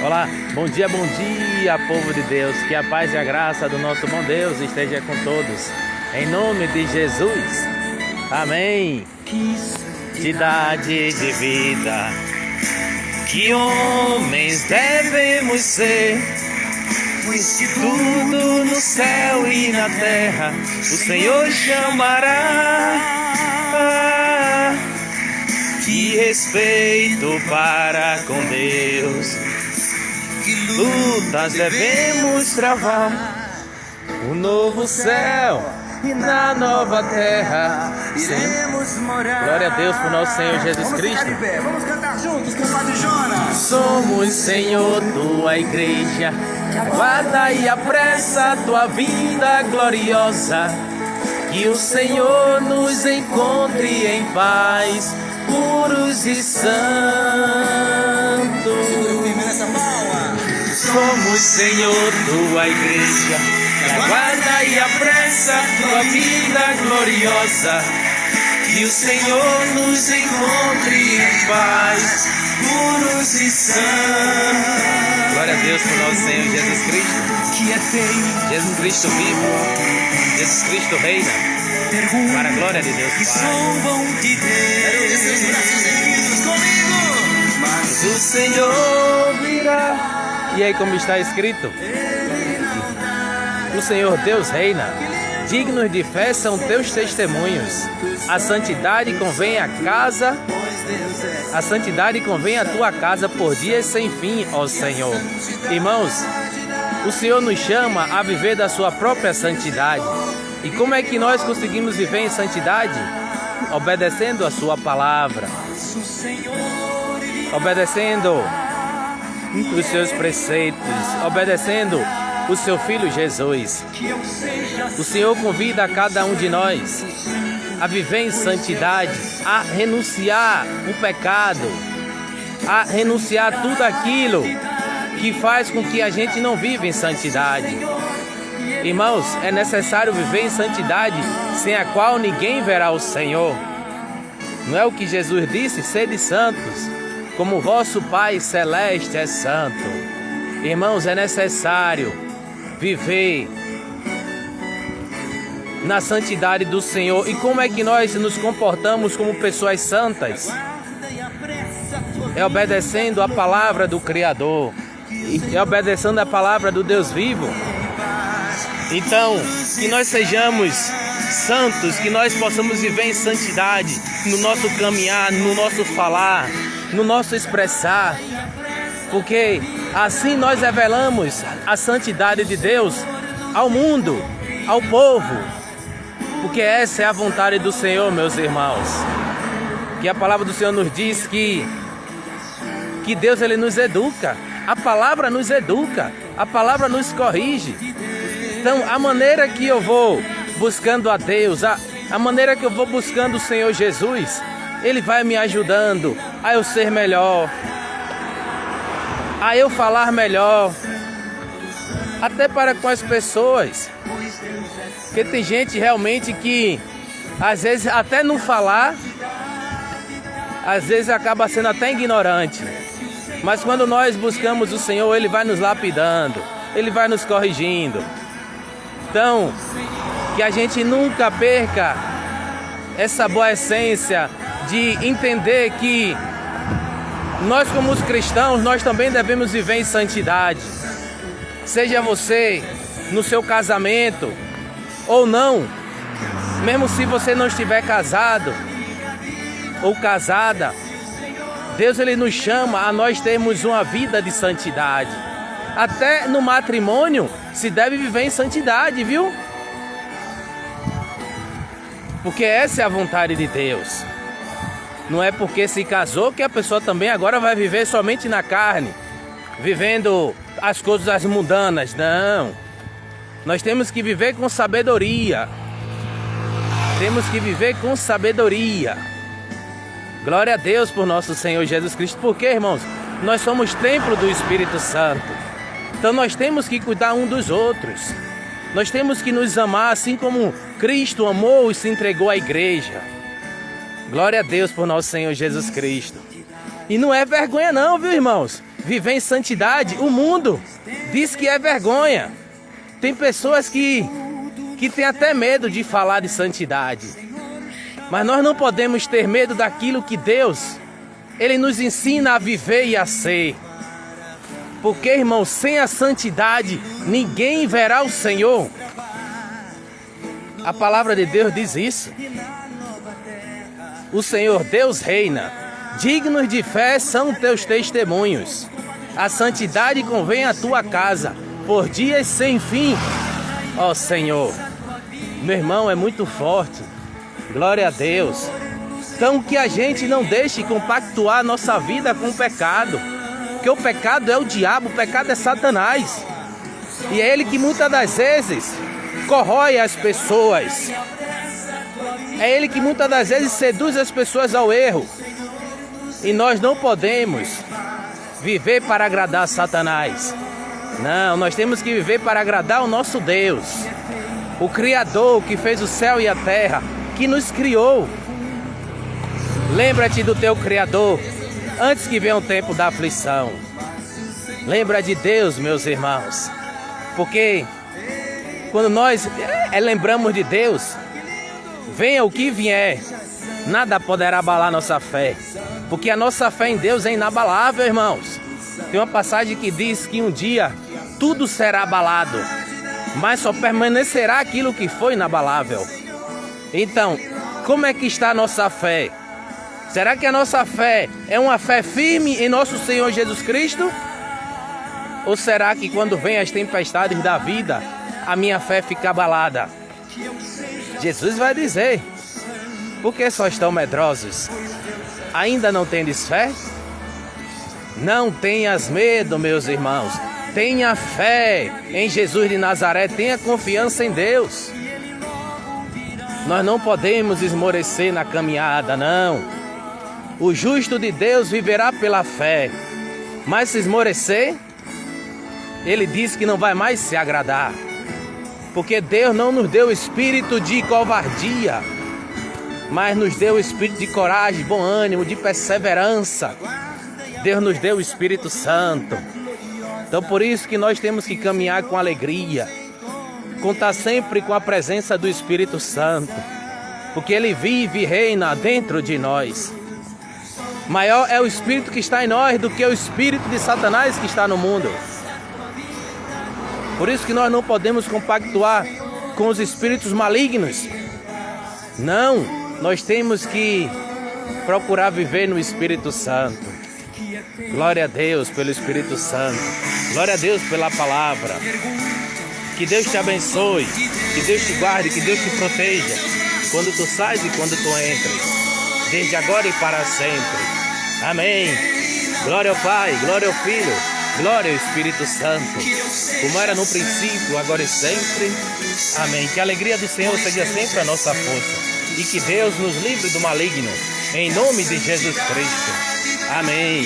Olá, bom dia, povo de Deus. Que a paz e a graça do nosso bom Deus esteja com todos. Em nome de Jesus. Amém. Cidade de vida, que homens devemos ser. Tudo no céu e na terra o Senhor chamará. Que respeito para com Deus, que lutas devemos travar. O novo céu e na nova terra iremos morar. Glória a Deus por nosso Senhor Jesus Cristo. Vamos cantar juntos com o Padre Jonas. Somos, Senhor, tua igreja, aguarda e apressa a tua vinda gloriosa. Que o Senhor nos encontre em paz, puros e santos. Somos, Senhor, tua igreja, aguarda e apressa a tua vinda gloriosa. Que o Senhor nos encontre em paz, puros e santos. Glória a Deus por nosso Senhor Jesus Cristo. Jesus Cristo vive, Jesus Cristo reina, para a glória de Deus Pai. Mas o Senhor virá. E aí, como está escrito, o Senhor Deus reina. Dignos de fé são teus testemunhos. A santidade convém à casa, a santidade convém à tua casa por dias sem fim, ó Senhor. Irmãos, o Senhor nos chama a viver da sua própria santidade. E como é que nós conseguimos viver em santidade? Obedecendo a sua palavra, obedecendo os seus preceitos, obedecendo o seu Filho Jesus. O Senhor convida a cada um de nós a viver em santidade, a renunciar o pecado, a renunciar tudo aquilo que faz com que a gente não viva em santidade. Irmãos, é necessário viver em santidade, sem a qual ninguém verá o Senhor. Não é o que Jesus disse? Sede santos, como o vosso Pai Celeste é santo. Irmãos, é necessário viver na santidade do Senhor. E como é que nós nos comportamos como pessoas santas? É obedecendo a palavra do Criador, é obedecendo a palavra do Deus vivo. Então, que nós sejamos santos, que nós possamos viver em santidade no nosso caminhar, no nosso falar, no nosso expressar, porque assim nós revelamos a santidade de Deus ao mundo, ao povo, porque essa é a vontade do Senhor, meus irmãos. Que a palavra do Senhor nos diz que Deus, Ele nos educa, a palavra nos educa, a palavra nos corrige. Então, a maneira que eu vou buscando a Deus, a maneira que eu vou buscando o Senhor Jesus, Ele vai me ajudando a eu ser melhor, a eu falar melhor, até para com as pessoas. Porque tem gente realmente que, às vezes, até não falar, às vezes acaba sendo até ignorante. Mas quando nós buscamos o Senhor, Ele vai nos lapidando, Ele vai nos corrigindo. Então, que a gente nunca perca essa boa essência de entender que nós, como os cristãos, nós também devemos viver em santidade. Seja você no seu casamento ou não, mesmo se você não estiver casado ou casada, Deus, Ele nos chama a nós termos uma vida de santidade. Até no matrimônio se deve viver em santidade, viu? Porque essa é a vontade de Deus. Não é porque se casou que a pessoa também agora vai viver somente na carne, vivendo as coisas mundanas. Não. Nós temos que viver com sabedoria. Temos que viver com sabedoria. Glória a Deus por nosso Senhor Jesus Cristo. Porque, irmãos, nós somos templo do Espírito Santo. Então nós temos que cuidar um dos outros. Nós temos que nos amar assim como Cristo amou e se entregou à igreja. Glória a Deus por nosso Senhor Jesus Cristo. E não é vergonha não, viu, irmãos? viver em santidade. O mundo diz que é vergonha. Tem pessoas que têm até medo de falar de santidade. Mas nós não podemos ter medo daquilo que Deus, Ele nos ensina a viver e a ser. Porque, irmão, sem a santidade, ninguém verá o Senhor. A palavra de Deus diz isso. O Senhor Deus reina. Dignos de fé são teus testemunhos. A santidade convém à tua casa, por dias sem fim. Ó Senhor, meu irmão, é muito forte. Glória a Deus. Então que a gente não deixe compactuar nossa vida com o pecado. Porque o pecado é o diabo, o pecado é Satanás. E é ele que muitas das vezes corrói as pessoas. É ele que muitas das vezes seduz as pessoas ao erro. E nós não podemos viver para agradar Satanás. Não, nós temos que viver para agradar o nosso Deus. O Criador que fez o céu e a terra, que nos criou. Lembra-te do teu Criador antes que venha o tempo da aflição. Lembra de Deus, meus irmãos. Porque quando nós lembramos de Deus, venha o que vier, nada poderá abalar nossa fé. Porque a nossa fé em Deus é inabalável, irmãos. Tem uma passagem que diz que um dia tudo será abalado, mas só permanecerá aquilo que foi inabalável. Então, como é que está a nossa fé? Será que a nossa fé é uma fé firme em nosso Senhor Jesus Cristo? Ou será que quando vem as tempestades da vida, a minha fé fica abalada? Jesus vai dizer: por que só estão medrosos? Ainda não tendes fé? Não tenhas medo, meus irmãos. Tenha fé em Jesus de Nazaré. Tenha confiança em Deus. Nós não podemos esmorecer na caminhada, não. O justo de Deus viverá pela fé. Mas se esmorecer, ele diz que não vai mais se agradar. Porque Deus não nos deu espírito de covardia, mas nos deu espírito de coragem, bom ânimo, de perseverança. Deus nos deu o Espírito Santo. Então por isso que nós temos que caminhar com alegria. Contar sempre com a presença do Espírito Santo. Porque Ele vive e reina dentro de nós. Maior é o Espírito que está em nós do que o Espírito de Satanás que está no mundo. Por isso que nós não podemos compactuar com os espíritos malignos. Não, nós temos que procurar viver no Espírito Santo. Glória a Deus pelo Espírito Santo. Glória a Deus pela palavra. Que Deus te abençoe. Que Deus te guarde, que Deus te proteja. Quando tu sais e quando tu entres. Desde agora e para sempre. Amém. Glória ao Pai, glória ao Filho, glória ao Espírito Santo. Como era no princípio, agora e sempre. Amém. Que a alegria do Senhor seja sempre a nossa força. E que Deus nos livre do maligno. Em nome de Jesus Cristo. Amém.